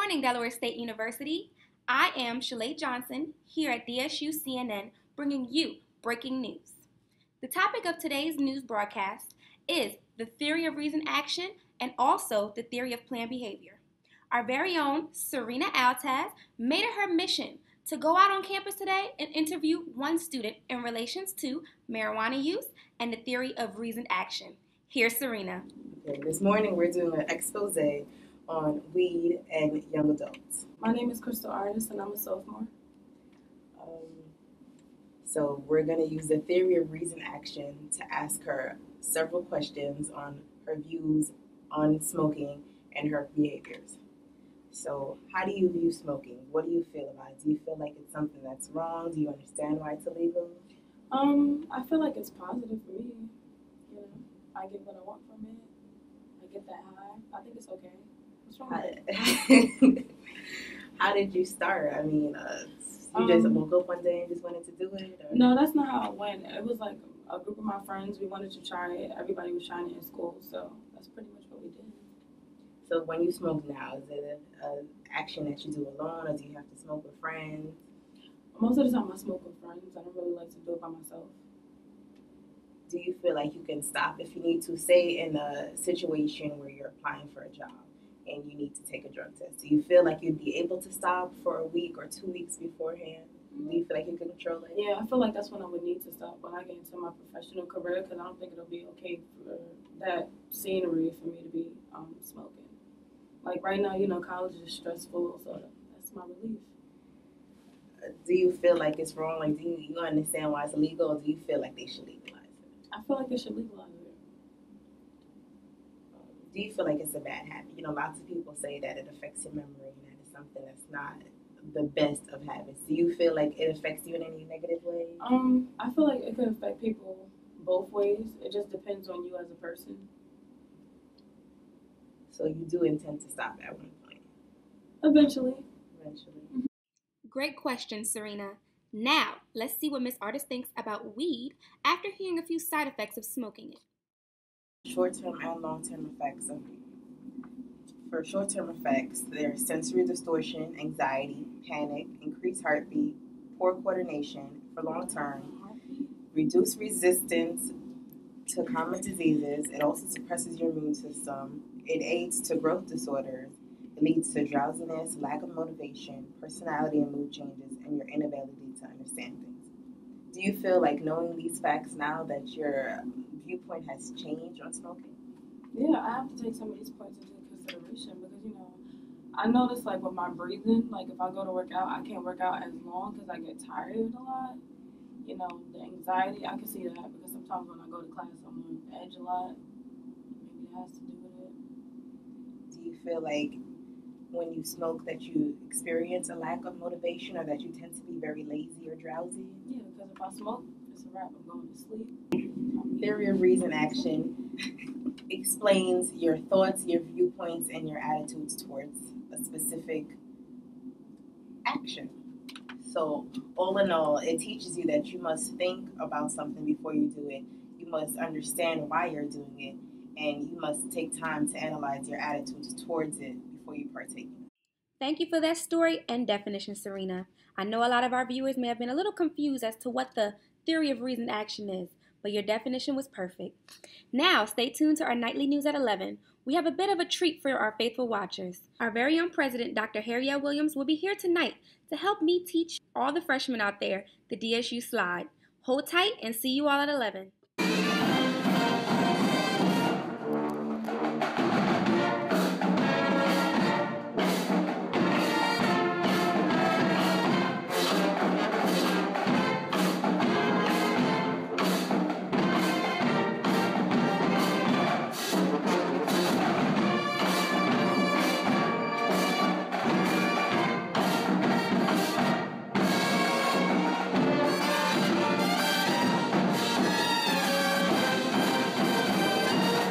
morning, Delaware State University. I am Shalay Johnson here at DSU CNN bringing you breaking news. The topic of today's news broadcast is the theory of reasoned action and also the theory of planned behavior. Our very own Serena Altaz made it her mission to go out on campus today and interview one student in relations to marijuana use and the theory of reasoned action. Here's Serena. Okay, this morning we're doing an expose on weed and young adults. My name is Crystal Artis and I'm a sophomore. So we're going to use the theory of reasoned action to ask her several questions on her views on smoking and her behaviors. So how do you view smoking? What do you feel about it? Do you feel like it's something that's wrong? Do you understand why it's illegal? I feel like it's positive for me. You know, I get what I want from it. I get that high. I think it's okay. What's wrong with it? How did you start? I mean, you just woke up one day and just wanted to do it? Or? No, that's not how it went. It was like a group of my friends. We wanted to try it. Everybody was trying it in school, so that's pretty much what we did. So when you smoke now, is it an action that you do alone, or do you have to smoke with friends? Most of the time I smoke with friends. I don't really like to do it by myself. Do you feel like you can stop if you need to? Say in a situation where you're applying for a job and you need to take a drug test. Do you feel like you'd be able to stop for a week or 2 weeks beforehand? Do you feel like you can control it? Yeah, I feel like that's when I would need to stop when I get into my professional career, because I don't think it'll be okay for that scenery for me to be smoking. Like right now, you know, college is stressful, so that's my relief. Do you feel like it's wrong? Like, do you understand why it's illegal, or do you feel like they should legalize it? I feel like they should legalize it. Do you feel like it's a bad habit? You know, lots of people say that it affects your memory and that it's something that's not the best of habits. Do you feel like it affects you in any negative way? I feel like it could affect people both ways. It just depends on you as a person. So you do intend to stop at one point? Eventually. Great question, Serena. Now, let's see what Miss Artis thinks about weed after hearing a few side effects of smoking it. Short-term and long-term effects. For short-term effects, there's sensory distortion, anxiety, panic, increased heartbeat, poor coordination. For long-term, reduced resistance to common diseases. It also suppresses your immune system. It aids to growth disorders. It leads to drowsiness, lack of motivation, personality and mood changes, and your inability to understand things. Do you feel like knowing these facts now that your viewpoint has changed on smoking? Yeah, I have to take some of these points into consideration because, you know, I notice like with my breathing, like if I go to work out, I can't work out as long because I get tired a lot. You know, the anxiety, I can see that because sometimes when I go to class, I'm on edge a lot. Maybe it has to do with it. Do you feel like when you smoke that you experience a lack of motivation, or that you tend to be very lazy or drowsy? Yeah, because if I smoke, it's a wrap. I'm going to sleep. Theory of reasoned action explains your thoughts, your viewpoints, and your attitudes towards a specific action. So all in all, it teaches you that you must think about something before you do it. You must understand why you're doing it, and you must take time to analyze your attitudes towards it before you partake in it. Thank you for that story and definition, Serena. I know a lot of our viewers may have been a little confused as to what the theory of reasoned action is, but your definition was perfect. Now, stay tuned to our nightly news at 11. We have a bit of a treat for our faithful watchers. Our very own president, Dr. Harriet Williams, will be here tonight to help me teach all the freshmen out there the DSU slide. Hold tight and see you all at 11.